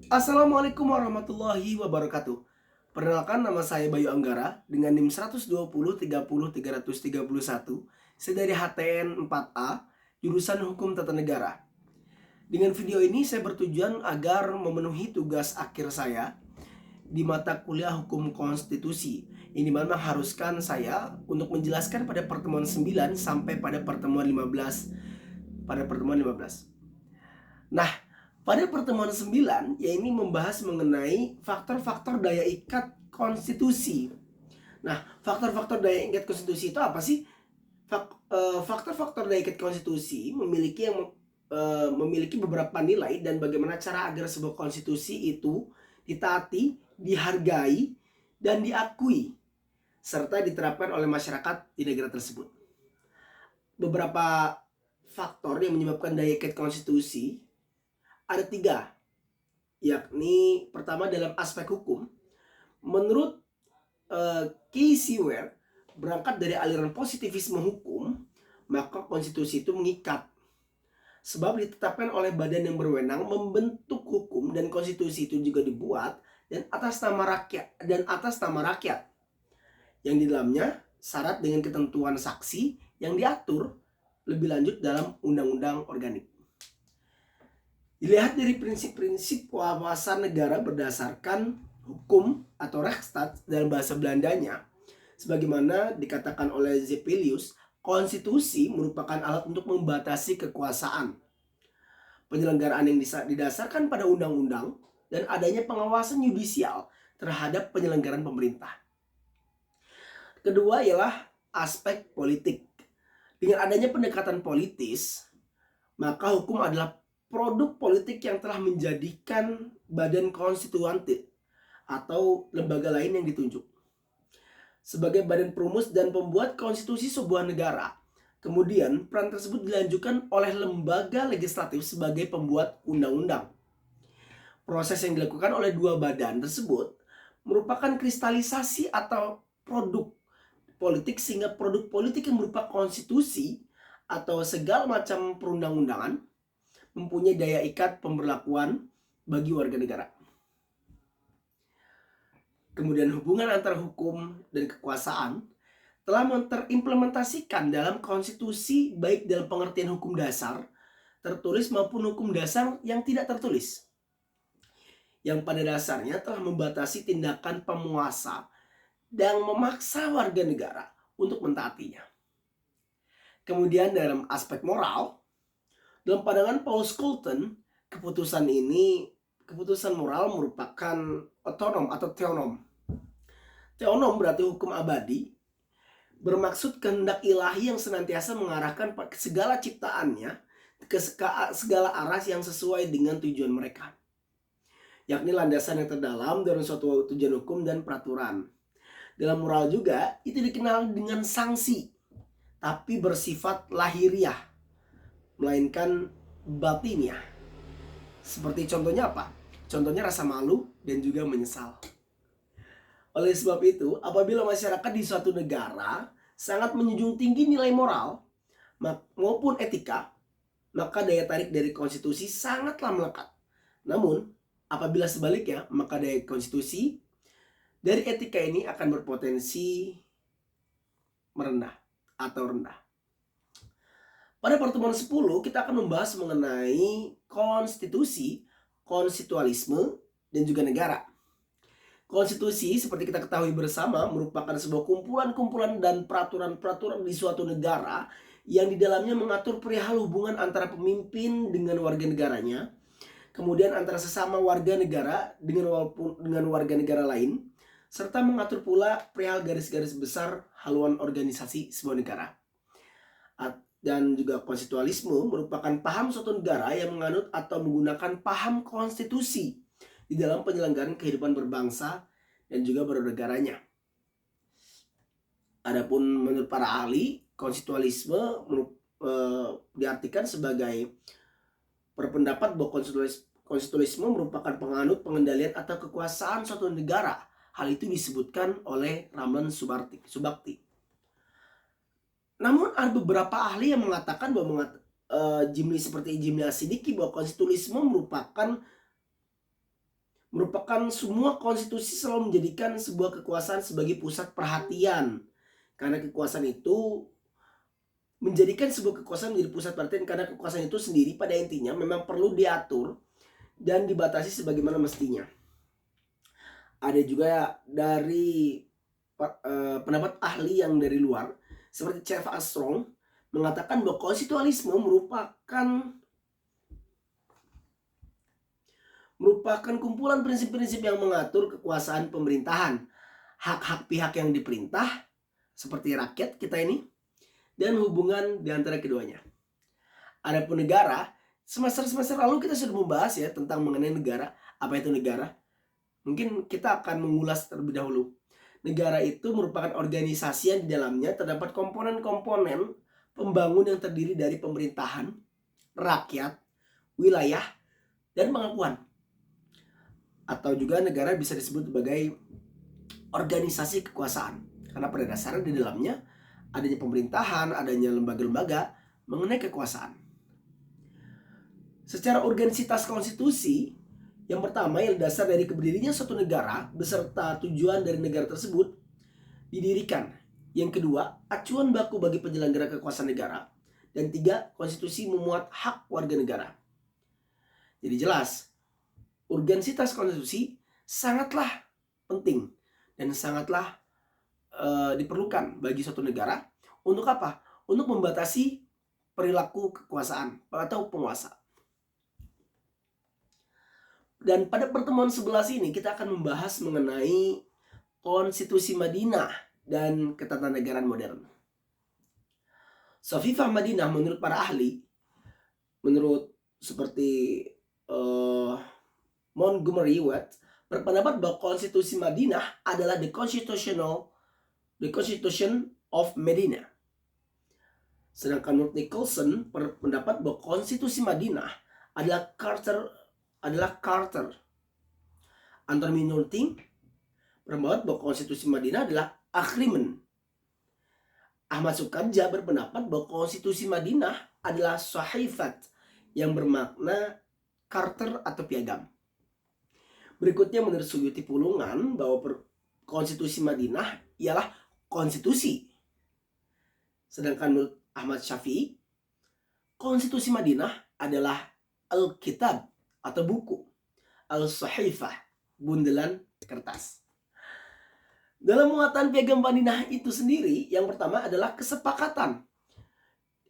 Assalamualaikum warahmatullahi wabarakatuh. Perkenalkan, nama saya Bayu Anggara dengan NIM 120 30 30331. Saya dari HTN 4A, jurusan Hukum Tata Negara. Dengan video ini saya bertujuan agar memenuhi tugas akhir saya di mata kuliah Hukum Konstitusi. Ini memang mengharuskan saya untuk menjelaskan pada pertemuan 9 sampai pada pertemuan 15. Nah, pada pertemuan 9, ya ini membahas mengenai faktor-faktor daya ikat konstitusi. Nah, faktor-faktor daya ikat konstitusi itu apa sih? Faktor-faktor daya ikat konstitusi memiliki beberapa nilai dan bagaimana cara agar sebuah konstitusi itu ditaati, dihargai, dan diakui serta diterapkan oleh masyarakat di negara tersebut. Beberapa faktor yang menyebabkan daya ikat konstitusi ada 3, yakni pertama dalam aspek hukum. Menurut Casey Ware, berangkat dari aliran positivisme hukum, maka konstitusi itu mengikat. Sebab ditetapkan oleh badan yang berwenang membentuk hukum, dan konstitusi itu juga dibuat dan atas nama rakyat yang di dalamnya syarat dengan ketentuan saksi yang diatur lebih lanjut dalam undang-undang organik. Dilihat dari prinsip-prinsip wawasan negara berdasarkan hukum atau Rechtsstaat dalam bahasa Belandanya, sebagaimana dikatakan oleh Zeppelius, konstitusi merupakan alat untuk membatasi kekuasaan, penyelenggaraan yang didasarkan pada undang-undang, dan adanya pengawasan yudisial terhadap penyelenggaraan pemerintah. Kedua ialah aspek politik. Dengan adanya pendekatan politis, maka hukum adalah produk politik yang telah menjadikan badan konstituante atau lembaga lain yang ditunjuk sebagai badan perumus dan pembuat konstitusi sebuah negara. Kemudian peran tersebut dilanjutkan oleh lembaga legislatif sebagai pembuat undang-undang. Proses yang dilakukan oleh dua badan tersebut merupakan kristalisasi atau produk politik, sehingga produk politik yang berupa konstitusi atau segala macam perundang-undangan mempunyai daya ikat pemberlakuan bagi warga negara. Kemudian hubungan antara hukum dan kekuasaan telah terimplementasikan dalam konstitusi, baik dalam pengertian hukum dasar tertulis maupun hukum dasar yang tidak tertulis, yang pada dasarnya telah membatasi tindakan penguasa dan memaksa warga negara untuk mentaatinya. Kemudian dalam aspek moral, dalam pandangan Paul Scholten, keputusan moral merupakan otonom atau teonom. Teonom berarti hukum abadi, bermaksud kehendak ilahi yang senantiasa mengarahkan segala ciptaannya ke segala arah yang sesuai dengan tujuan mereka, yakni landasan yang terdalam dalam suatu tujuan hukum dan peraturan. Dalam moral juga itu dikenal dengan sanksi, tapi bersifat lahiriah melainkan batiniah. Seperti contohnya apa? Contohnya rasa malu dan juga menyesal. Oleh sebab itu, apabila masyarakat di suatu negara sangat menjunjung tinggi nilai moral maupun etika, maka daya tarik dari konstitusi sangatlah melekat. Namun, apabila sebaliknya, maka daya konstitusi dari etika ini akan berpotensi merendah atau rendah. Pada pertemuan 10, kita akan membahas mengenai konstitusi, konstitualisme, dan juga negara. Konstitusi, seperti kita ketahui bersama, merupakan sebuah kumpulan-kumpulan dan peraturan-peraturan di suatu negara yang di dalamnya mengatur perihal hubungan antara pemimpin dengan warga negaranya, kemudian antara sesama warga negara dengan warga negara lain, serta mengatur pula perihal garis-garis besar haluan organisasi sebuah negara. Dan juga konstitualisme merupakan paham suatu negara yang menganut atau menggunakan paham konstitusi di dalam penyelenggaraan kehidupan berbangsa dan juga bernegaranya. Adapun menurut para ahli, konstitualisme diartikan sebagai berpendapat bahwa konstitualisme merupakan penganut pengendalian atau kekuasaan suatu negara. Hal itu disebutkan oleh Ramlan Subakti. Namun ada beberapa ahli yang mengatakan bahwa seperti Jimli Asidiki, bahwa konstitualisme merupakan merupakan semua konstitusi selalu menjadikan sebuah kekuasaan sebagai pusat perhatian. Karena kekuasaan itu menjadikan sebuah kekuasaan menjadi pusat perhatian karena kekuasaan itu sendiri pada intinya memang perlu diatur dan dibatasi sebagaimana mestinya. Ada juga dari pendapat ahli yang dari luar seperti Chef Armstrong mengatakan bahwa konstitusionalisme merupakan kumpulan prinsip-prinsip yang mengatur kekuasaan pemerintahan, hak-hak pihak yang diperintah seperti rakyat kita ini, dan hubungan di antara keduanya. Adapun negara, semester lalu kita sudah membahas ya tentang mengenai negara. Apa itu negara? Mungkin kita akan mengulas terlebih dahulu. Negara itu merupakan organisasi yang di dalamnya terdapat komponen-komponen pembangun yang terdiri dari pemerintahan, rakyat, wilayah, dan pengakuan. Atau juga negara bisa disebut sebagai organisasi kekuasaan. Karena pada dasarnya di dalamnya adanya pemerintahan, adanya lembaga-lembaga mengenai kekuasaan. Secara organisitas konstitusi, yang pertama yang dasar dari berdirinya suatu negara beserta tujuan dari negara tersebut didirikan. Yang kedua, acuan baku bagi penyelenggara kekuasaan negara. Dan tiga, konstitusi memuat hak warga negara. Jadi jelas, urgensitas konstitusi sangatlah penting dan sangatlah diperlukan bagi suatu negara. Untuk apa? Untuk membatasi perilaku kekuasaan atau penguasa. Dan pada pertemuan 11 ini kita akan membahas mengenai konstitusi Madinah dan ketatanegaraan modern. Safifah Madinah menurut para ahli, menurut seperti Montgomery Watt, berpendapat bahwa konstitusi Madinah adalah the Constitution of Medina. Sedangkan menurut Nicholson berpendapat bahwa konstitusi Madinah adalah Carter. Anthony Northing berpendapat bahwa konstitusi Madinah adalah agreement. Ahmad Sukarja berpendapat bahwa konstitusi Madinah adalah sahifat yang bermakna Carter atau piagam. Berikutnya menurut Suyuti Pulungan bahwa konstitusi Madinah ialah konstitusi. Sedangkan menurut Ahmad Syafi'i, konstitusi Madinah adalah Alkitab atau buku, Al-Sahifah, bundelan kertas. Dalam muatan piagam Madinah itu sendiri, yang pertama adalah kesepakatan.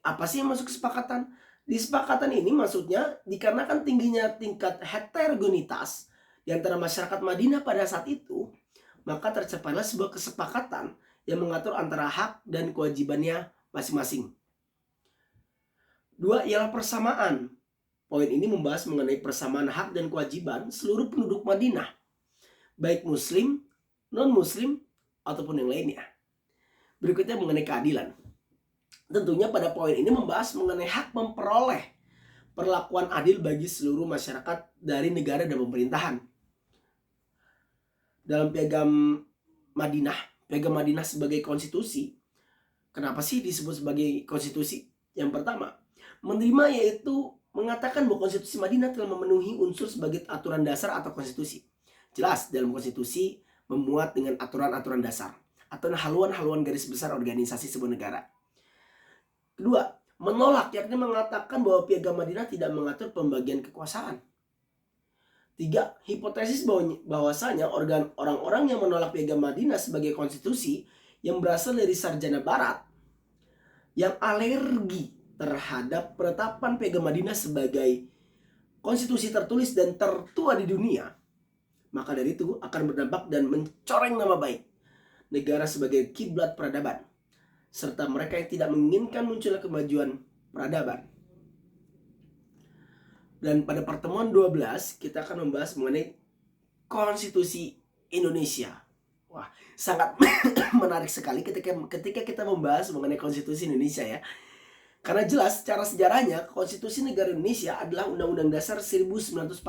Apa sih yang masuk kesepakatan? Di kesepakatan ini maksudnya dikarenakan tingginya tingkat heterogenitas di antara masyarakat Madinah pada saat itu, maka tercapailah sebuah kesepakatan yang mengatur antara hak dan kewajibannya masing-masing. Dua ialah persamaan. Poin ini membahas mengenai persamaan hak dan kewajiban seluruh penduduk Madinah, baik muslim, non-muslim, ataupun yang lainnya. Berikutnya mengenai keadilan. Tentunya pada poin ini membahas mengenai hak memperoleh perlakuan adil bagi seluruh masyarakat dari negara dan pemerintahan. Dalam piagam Madinah sebagai konstitusi, kenapa sih disebut sebagai konstitusi? Yang pertama, menerima yaitu mengatakan bahwa konstitusi Madinah telah memenuhi unsur sebagai aturan dasar atau konstitusi. Jelas dalam konstitusi memuat dengan aturan-aturan dasar atau haluan-haluan garis besar organisasi sebuah negara. Kedua, menolak yakni mengatakan bahwa piagam Madinah tidak mengatur pembagian kekuasaan. Tiga, hipotesis bahwasanya orang-orang yang menolak piagam Madinah sebagai konstitusi yang berasal dari sarjana barat yang alergi terhadap penetapan piagam Madinah sebagai konstitusi tertulis dan tertua di dunia, maka dari itu akan berdampak dan mencoreng nama baik negara sebagai kiblat peradaban, serta mereka yang tidak menginginkan munculnya kemajuan peradaban. Dan pada pertemuan 12 kita akan membahas mengenai konstitusi Indonesia. Wah, sangat menarik sekali ketika kita membahas mengenai konstitusi Indonesia ya. Karena jelas secara sejarahnya konstitusi negara Indonesia adalah Undang-Undang Dasar 1945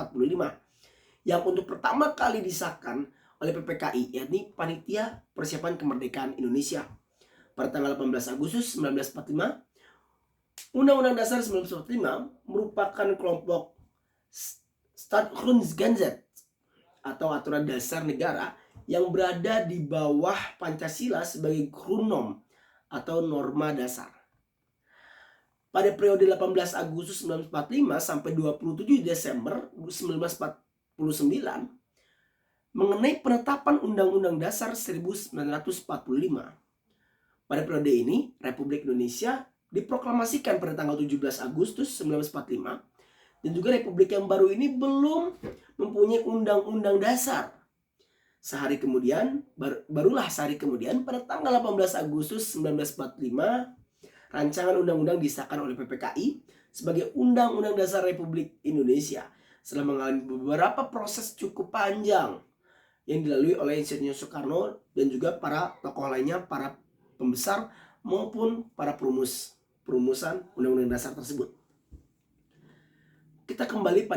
yang untuk pertama kali disahkan oleh PPKI, yakni Panitia Persiapan Kemerdekaan Indonesia pada tanggal 18 Agustus 1945. Undang-Undang Dasar 1945 merupakan kelompok Staatsgrondgesetz atau aturan dasar negara yang berada di bawah Pancasila sebagai grunom atau norma dasar. Pada periode 18 Agustus 1945 sampai 27 Desember 1949 mengenai penetapan Undang-Undang Dasar 1945. Pada periode ini, Republik Indonesia diproklamasikan pada tanggal 17 Agustus 1945 dan juga republik yang baru ini belum mempunyai Undang-Undang Dasar. Barulah sehari kemudian pada tanggal 18 Agustus 1945 rancangan undang-undang disahkan oleh PPKI sebagai Undang-Undang Dasar Republik Indonesia setelah mengalami beberapa proses cukup panjang yang dilalui oleh Insinyur Soekarno dan juga para tokoh lainnya, para pembesar maupun para perumusan Undang-Undang Dasar tersebut. Kita kembalikan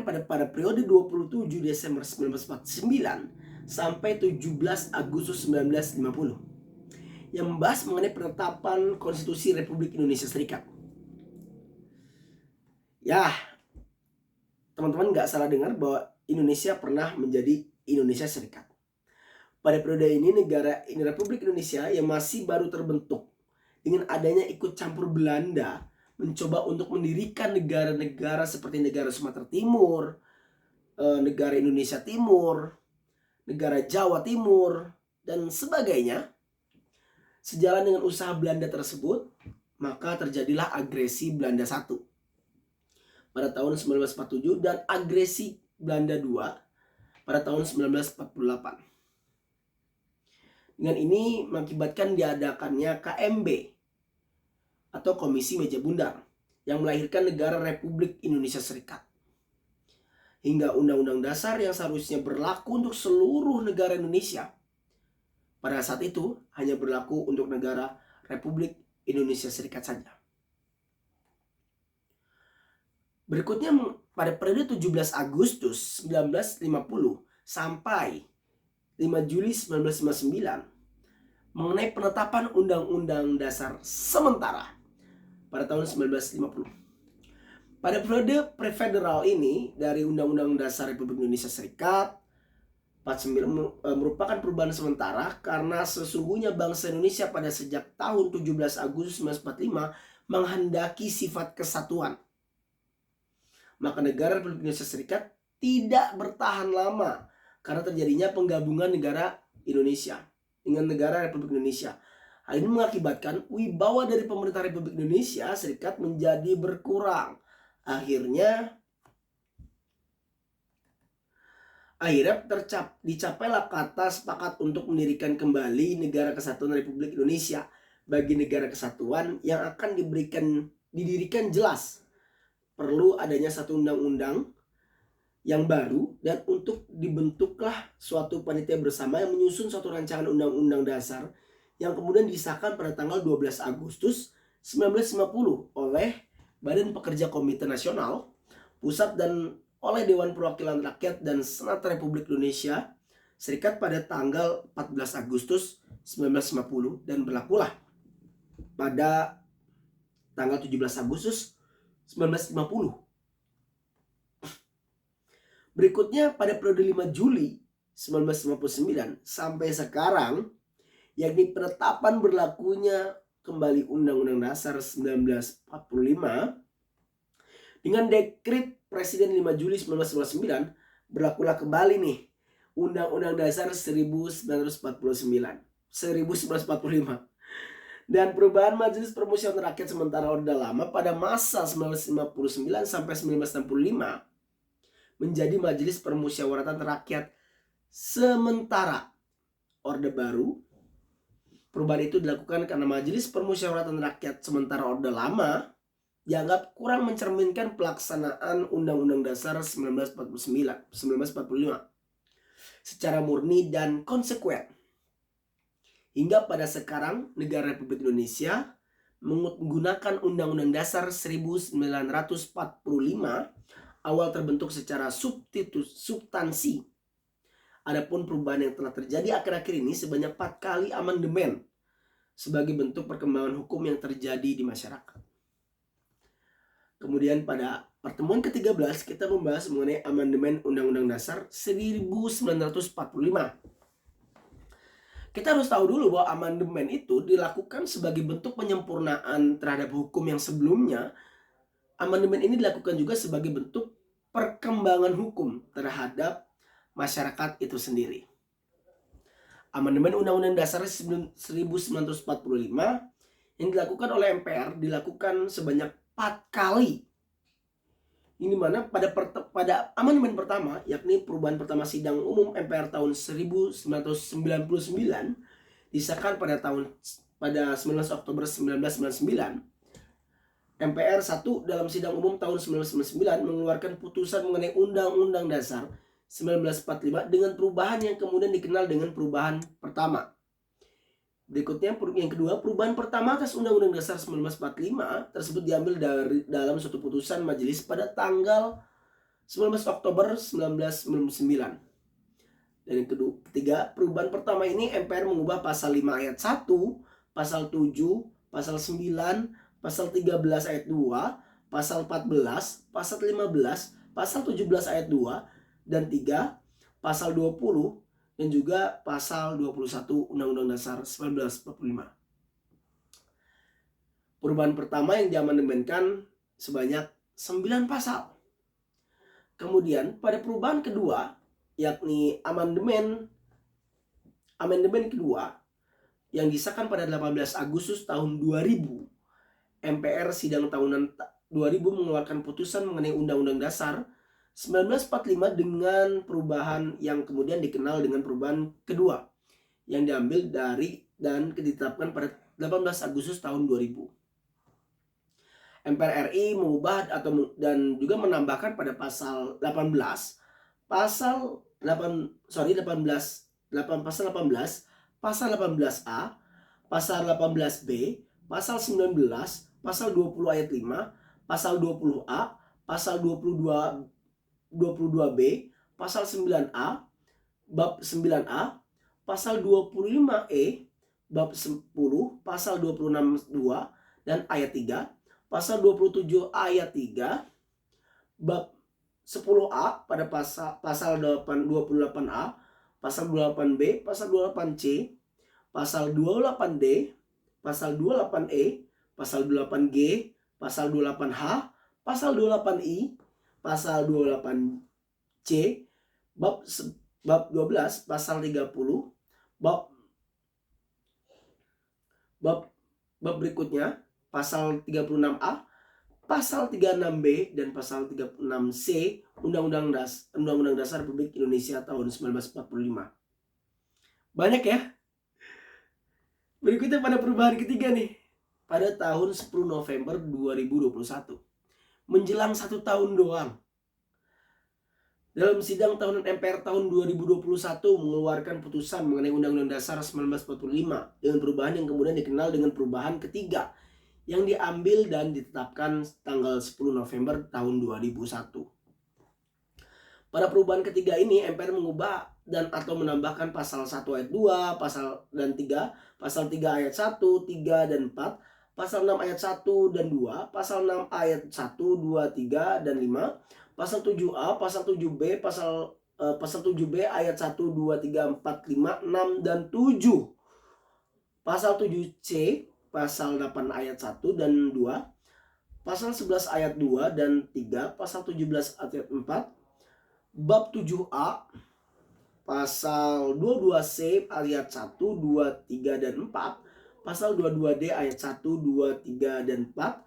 pada periode 27 Desember 1949 sampai 17 Agustus 1950 yang membahas mengenai penetapan Konstitusi Republik Indonesia Serikat. Ya, teman-teman nggak salah dengar bahwa Indonesia pernah menjadi Indonesia Serikat. Pada periode ini Republik Indonesia yang masih baru terbentuk dengan adanya ikut campur Belanda mencoba untuk mendirikan negara-negara seperti negara Sumatera Timur, negara Indonesia Timur, negara Jawa Timur, dan sebagainya. Sejalan dengan usaha Belanda tersebut, maka terjadilah agresi Belanda I pada tahun 1947 dan agresi Belanda II pada tahun 1948. Dengan ini mengakibatkan diadakannya KMB atau Komisi Meja Bundar yang melahirkan negara Republik Indonesia Serikat. Hingga Undang-Undang Dasar yang seharusnya berlaku untuk seluruh negara Indonesia pada saat itu hanya berlaku untuk negara Republik Indonesia Serikat saja. Berikutnya pada periode 17 Agustus 1950 sampai 5 Juli 1959 mengenai penetapan Undang-Undang Dasar sementara pada tahun 1950. Pada periode prefederal ini dari Undang-Undang Dasar Republik Indonesia Serikat 49 merupakan perubahan sementara karena sesungguhnya bangsa Indonesia pada sejak tahun 17 Agustus 1945 menghendaki sifat kesatuan. Maka negara Republik Indonesia Serikat tidak bertahan lama karena terjadinya penggabungan negara Indonesia dengan negara Republik Indonesia. Hal ini mengakibatkan wibawa dari pemerintah Republik Indonesia Serikat menjadi berkurang. Akhirnya dicapailah kata sepakat untuk mendirikan kembali Negara Kesatuan Republik Indonesia. Bagi negara kesatuan yang akan didirikan jelas perlu adanya satu undang-undang yang baru dan untuk dibentuklah suatu panitia bersama yang menyusun suatu rancangan undang-undang dasar yang kemudian disahkan pada tanggal 12 Agustus 1950 oleh Badan Pekerja Komite Nasional Pusat dan oleh Dewan Perwakilan Rakyat dan Senat Republik Indonesia Serikat pada tanggal 14 Agustus 1950 dan berlakulah pada tanggal 17 Agustus 1950. Berikutnya pada periode 5 Juli 1959 sampai sekarang, yakni penetapan berlakunya kembali Undang-Undang Dasar 1945 dengan dekret Presiden 5 Juli 1959 berlakulah kembali nih Undang-Undang Dasar 1945 dan perubahan Majelis Permusyawaratan Rakyat sementara Orde Lama pada masa 1959 sampai 1965 menjadi Majelis Permusyawaratan Rakyat sementara Orde Baru. Perubahan itu dilakukan karena Majelis Permusyawaratan Rakyat sementara Orde Lama dianggap kurang mencerminkan pelaksanaan Undang-Undang Dasar 1945 secara murni dan konsekuen. Hingga pada sekarang negara Republik Indonesia menggunakan Undang-Undang Dasar 1945 awal terbentuk secara substansi. Adapun perubahan yang telah terjadi akhir-akhir ini sebanyak 4 kali amandemen sebagai bentuk perkembangan hukum yang terjadi di masyarakat. Kemudian pada pertemuan ke-13 kita membahas mengenai amandemen Undang-Undang Dasar 1945. Kita harus tahu dulu bahwa amandemen itu dilakukan sebagai bentuk penyempurnaan terhadap hukum yang sebelumnya. Amandemen ini dilakukan juga sebagai bentuk perkembangan hukum terhadap masyarakat itu sendiri. Amandemen Undang-Undang Dasar 1945 yang dilakukan oleh MPR dilakukan sebanyak 4 kali. Ini mana pada amandemen pertama, yakni perubahan pertama sidang umum MPR tahun 1999, disahkan pada 19 Oktober 1999. MPR 1 dalam sidang umum tahun 1999 mengeluarkan putusan mengenai Undang-Undang Dasar 1945 dengan perubahan yang kemudian dikenal dengan perubahan pertama. Berikutnya yang kedua, perubahan pertama atas Undang-Undang Dasar 1945 tersebut diambil dalam suatu putusan majelis pada tanggal 19 Oktober 1999. Dan yang ketiga, perubahan pertama ini MPR mengubah pasal 5 ayat 1, pasal 7, pasal 9, pasal 13 ayat 2, pasal 14, pasal 15, pasal 17 ayat 2 dan 3, pasal 20 dan juga pasal 21 Undang-Undang Dasar 1945. Perubahan pertama yang diamandemenkan sebanyak 9 pasal. Kemudian pada perubahan kedua, yakni amandemen kedua yang disahkan pada 18 Agustus tahun 2000, MPR sidang tahunan 2000 mengeluarkan putusan mengenai Undang-Undang Dasar 1945 dengan perubahan yang kemudian dikenal dengan perubahan kedua yang diambil dari dan ditetapkan pada 18 Agustus tahun 2000. MPR RI mengubah dan juga menambahkan pada pasal 18, pasal 18, pasal 18A, pasal 18B, pasal 19, pasal 20 ayat 5, pasal 20A, pasal 22B, pasal 9A, bab 9A, pasal 25E, bab 10, pasal 26.2 dan ayat 3, pasal 27 ayat 3, bab 10A pada pasal 28A, pasal 28B, pasal 28C, pasal 28D, pasal 28E, pasal 28G, pasal 28H, pasal 28I, pasal 28C, bab 12, pasal 30, bab berikutnya, pasal 36A, pasal 36B dan pasal 36C Undang-Undang Dasar Republik Indonesia tahun 1945. Banyak ya. Berikutnya pada perubahan ketiga nih, pada tahun 10 November 2021. Menjelang 1 tahun doang. Dalam sidang tahunan MPR tahun 2021 mengeluarkan putusan mengenai Undang-Undang Dasar 1945 dengan perubahan yang kemudian dikenal dengan perubahan ketiga yang diambil dan ditetapkan tanggal 10 November tahun 2001. Pada perubahan ketiga ini MPR mengubah dan atau menambahkan pasal 1 ayat 2, pasal dan 3, pasal 3 ayat 1, 3 dan 4, pasal 6 ayat 1 dan 2, pasal 6 ayat 1, 2, 3 dan 5, pasal 7A, pasal 7B, pasal 7B ayat 1, 2, 3, 4, 5, 6 dan 7. Pasal 7C, pasal 8 ayat 1 dan 2, pasal 11 ayat 2 dan 3, pasal 17 ayat 4, bab 7A, pasal 22C ayat 1, 2, 3 dan 4, pasal 22D ayat 1, 2, 3 dan 4.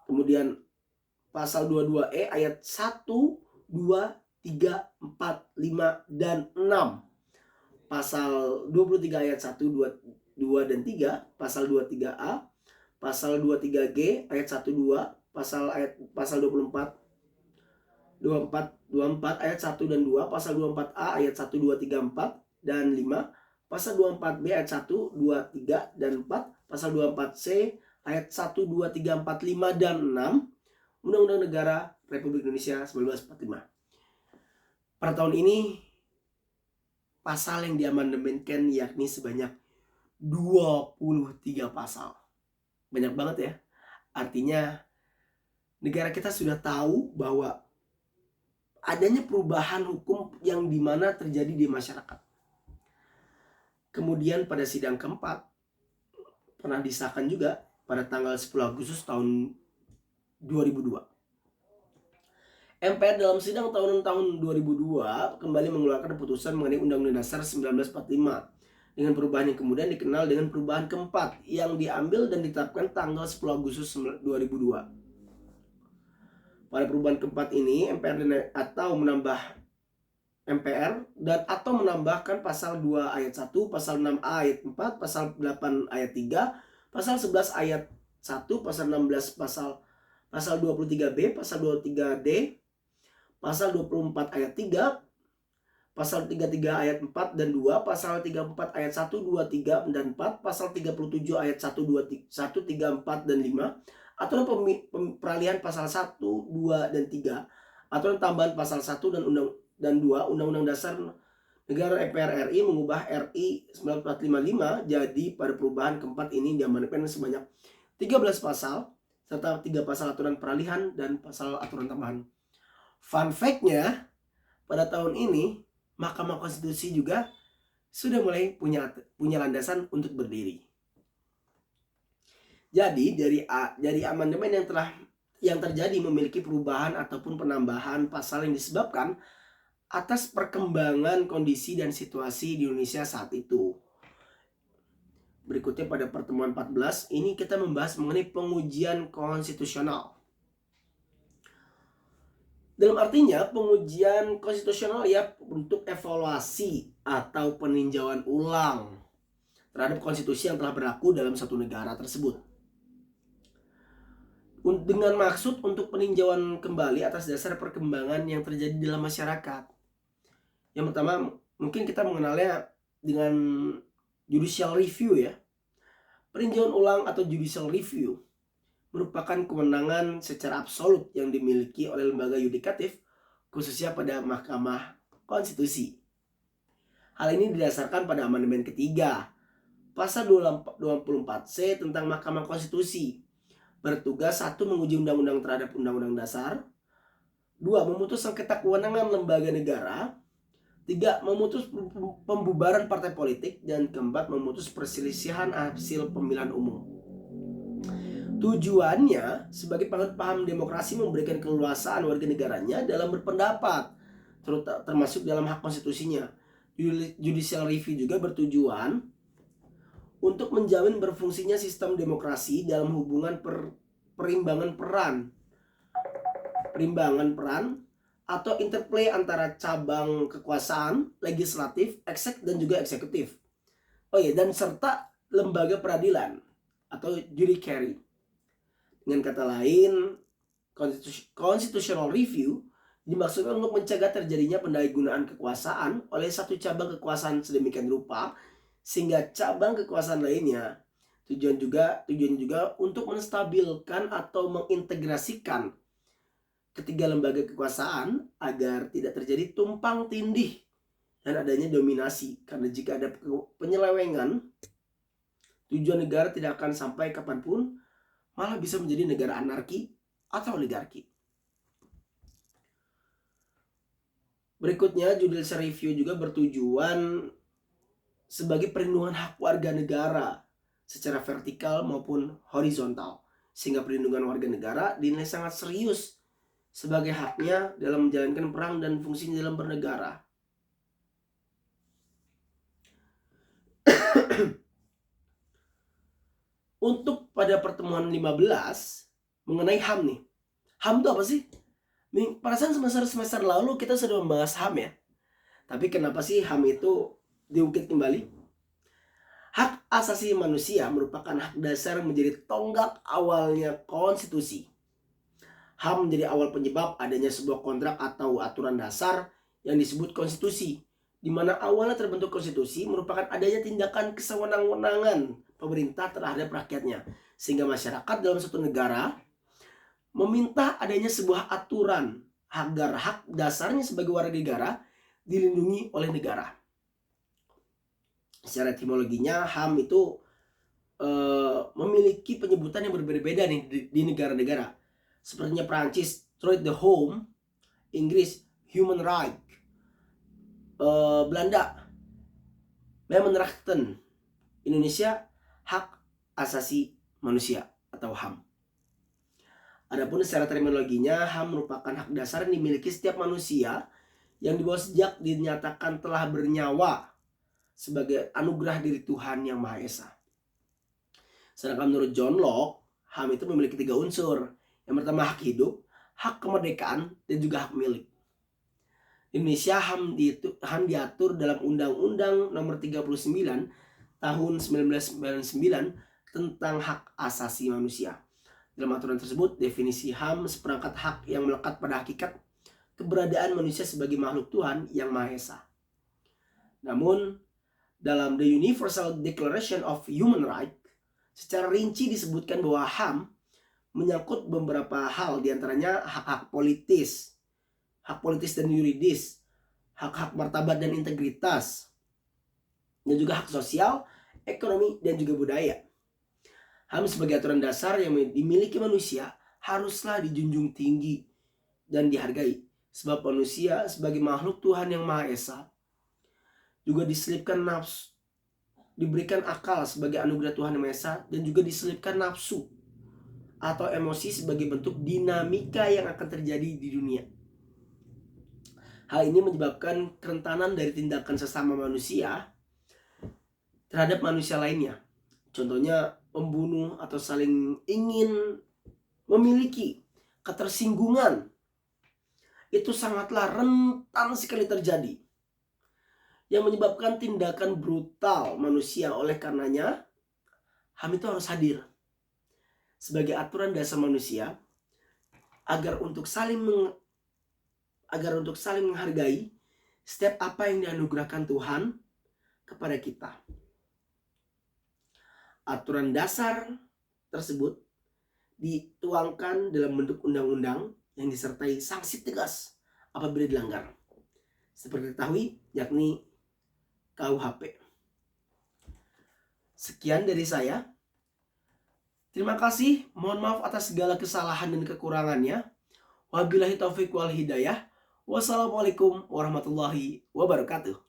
Kemudian pasal 22E ayat 1, 2, 3, 4, 5 dan 6. Pasal 23 ayat 1, 2 dan 3, pasal 23A, pasal 23G ayat 1, 2, pasal 24 ayat 1 dan 2, pasal 24A ayat 1, 2, 3, 4 dan 5, pasal 24B ayat 1, 2, 3 dan 4, pasal 24C ayat 1, 2, 3, 4, 5 dan 6 Undang-Undang Negara Republik Indonesia 1945. Pada tahun ini pasal yang diamandemenkan yakni sebanyak 23 pasal. Banyak banget ya. Artinya negara kita sudah tahu bahwa adanya perubahan hukum yang dimana terjadi di masyarakat. Kemudian pada sidang keempat pernah disahkan juga pada tanggal 10 Agustus tahun 2002. MPR dalam sidang tahunan tahun 2002 kembali mengeluarkan keputusan mengenai Undang-Undang Dasar 1945 dengan perubahan yang kemudian dikenal dengan perubahan keempat yang diambil dan ditetapkan tanggal 10 Agustus 2002. Pada perubahan keempat ini MPR atau menambah MPR dan atau menambahkan pasal 2 ayat 1, pasal 6 ayat 4, pasal 8 ayat 3, pasal 11 ayat 1, pasal 16 pasal 23B, pasal 23D, pasal 24 ayat 3, pasal 33 ayat 4 dan 2, pasal 34 ayat 1, 2, 3 dan 4, pasal 37 ayat 1, 2, 1, 3, 4 dan 5, aturan peralihan pasal 1, 2 dan 3, aturan tambahan pasal 1 dan 2 Undang-Undang Dasar Negara MPR RI mengubah RI 1945. Jadi pada perubahan keempat ini diamanatkan sebanyak 13 pasal serta 3 pasal aturan peralihan dan pasal aturan tambahan. Fun fact-nya, pada tahun ini Mahkamah Konstitusi juga sudah mulai punya landasan untuk berdiri. Jadi dari amandemen yang terjadi memiliki perubahan ataupun penambahan pasal yang disebabkan atas perkembangan kondisi dan situasi di Indonesia saat itu. Berikutnya pada pertemuan 14 ini kita membahas mengenai pengujian konstitusional. Dalam artinya pengujian konstitusional ya untuk evaluasi atau peninjauan ulang terhadap konstitusi yang telah berlaku dalam satu negara tersebut. Dengan maksud untuk peninjauan kembali atas dasar perkembangan yang terjadi dalam masyarakat. Yang pertama mungkin kita mengenalnya dengan judicial review ya. Peninjauan ulang atau judicial review merupakan kewenangan secara absolut yang dimiliki oleh lembaga yudikatif, khususnya pada Mahkamah Konstitusi. Hal ini didasarkan pada amandemen ketiga, pasal 24C tentang Mahkamah Konstitusi. Bertugas 1. Menguji undang-undang terhadap undang-undang dasar. 2. Memutus sengketa kewenangan lembaga negara. 3. Memutus pembubaran partai politik. Dan keempat, memutus perselisihan hasil pemilihan umum. Tujuannya sebagai penganut paham demokrasi memberikan keleluasaan warga negaranya dalam berpendapat, termasuk dalam hak konstitusinya. Judicial review juga bertujuan untuk menjamin berfungsinya sistem demokrasi dalam hubungan perimbangan peran atau interplay antara cabang kekuasaan, legislatif, dan juga eksekutif. Dan serta lembaga peradilan atau judiciary. Dengan kata lain, constitutional review dimaksudkan untuk mencegah terjadinya pendahuluan kekuasaan oleh satu cabang kekuasaan sedemikian rupa sehingga cabang kekuasaan lainnya. Tujuan juga untuk menstabilkan atau mengintegrasikan ketiga lembaga kekuasaan agar tidak terjadi tumpang tindih dan adanya dominasi. Karena jika ada penyelewengan, tujuan negara tidak akan sampai kapanpun, malah bisa menjadi negara anarki atau oligarki. Berikutnya, judicial review juga bertujuan sebagai perlindungan hak warga negara secara vertikal maupun horizontal, sehingga perlindungan warga negara dinilai sangat serius sebagai haknya dalam menjalankan peran dan fungsinya dalam bernegara. Untuk pada pertemuan 15 mengenai HAM nih. HAM itu apa sih? Perasaan semester lalu kita sudah membahas HAM ya. Tapi kenapa sih HAM itu diungkit kembali? Hak asasi manusia merupakan hak dasar menjadi tonggak awalnya konstitusi. HAM menjadi awal penyebab adanya sebuah kontrak atau aturan dasar yang disebut konstitusi, di mana awalnya terbentuk konstitusi merupakan adanya tindakan kesewenang-wenangan pemerintah terhadap rakyatnya, sehingga masyarakat dalam suatu negara meminta adanya sebuah aturan agar hak dasarnya sebagai warga negara dilindungi oleh negara. Secara etimologinya HAM itu memiliki penyebutan yang berbeda-beda nih di negara-negara. Sepertinya Prancis, Droit de Homme, Inggris, Human Right, Belanda, Mensenrechten, Indonesia, hak asasi manusia atau HAM. Adapun secara terminologinya, HAM merupakan hak dasar yang dimiliki setiap manusia yang dibawa sejak dinyatakan telah bernyawa sebagai anugerah dari Tuhan Yang Maha Esa. Sedangkan menurut John Locke, HAM itu memiliki 3 unsur. Yang pertama hak hidup, hak kemerdekaan, dan juga hak milik. Di Indonesia, HAM diatur dalam Undang-Undang Nomor 39 Tahun 1999 tentang hak asasi manusia. Dalam aturan tersebut, definisi HAM seperangkat hak yang melekat pada hakikat keberadaan manusia sebagai makhluk Tuhan Yang Maha Esa. Namun, dalam The Universal Declaration of Human Rights, secara rinci disebutkan bahwa HAM menyangkut beberapa hal, diantaranya hak-hak politis dan yuridis, hak-hak martabat dan integritas, dan juga hak sosial, ekonomi, dan juga budaya. HAM sebagai aturan dasar yang dimiliki manusia haruslah dijunjung tinggi dan dihargai, sebab manusia sebagai makhluk Tuhan Yang Maha Esa juga diselipkan nafsu, diberikan akal sebagai anugerah Tuhan Yang Maha Esa, dan juga diselipkan nafsu atau emosi sebagai bentuk dinamika yang akan terjadi di dunia. Hal ini menyebabkan kerentanan dari tindakan sesama manusia terhadap manusia lainnya. Contohnya membunuh atau saling ingin memiliki ketersinggungan. Itu sangatlah rentan sekali terjadi, yang menyebabkan tindakan brutal manusia. Oleh karenanya, HAM itu harus hadir sebagai aturan dasar manusia agar untuk saling menghargai setiap apa yang dianugerahkan Tuhan kepada kita. Aturan dasar tersebut dituangkan dalam bentuk undang-undang yang disertai sanksi tegas apabila dilanggar. Seperti diketahui, yakni KUHP. Sekian dari saya. Terima kasih. Mohon maaf atas segala kesalahan dan kekurangannya. Wabillahi taufiq wal hidayah. Wassalamualaikum warahmatullahi wabarakatuh.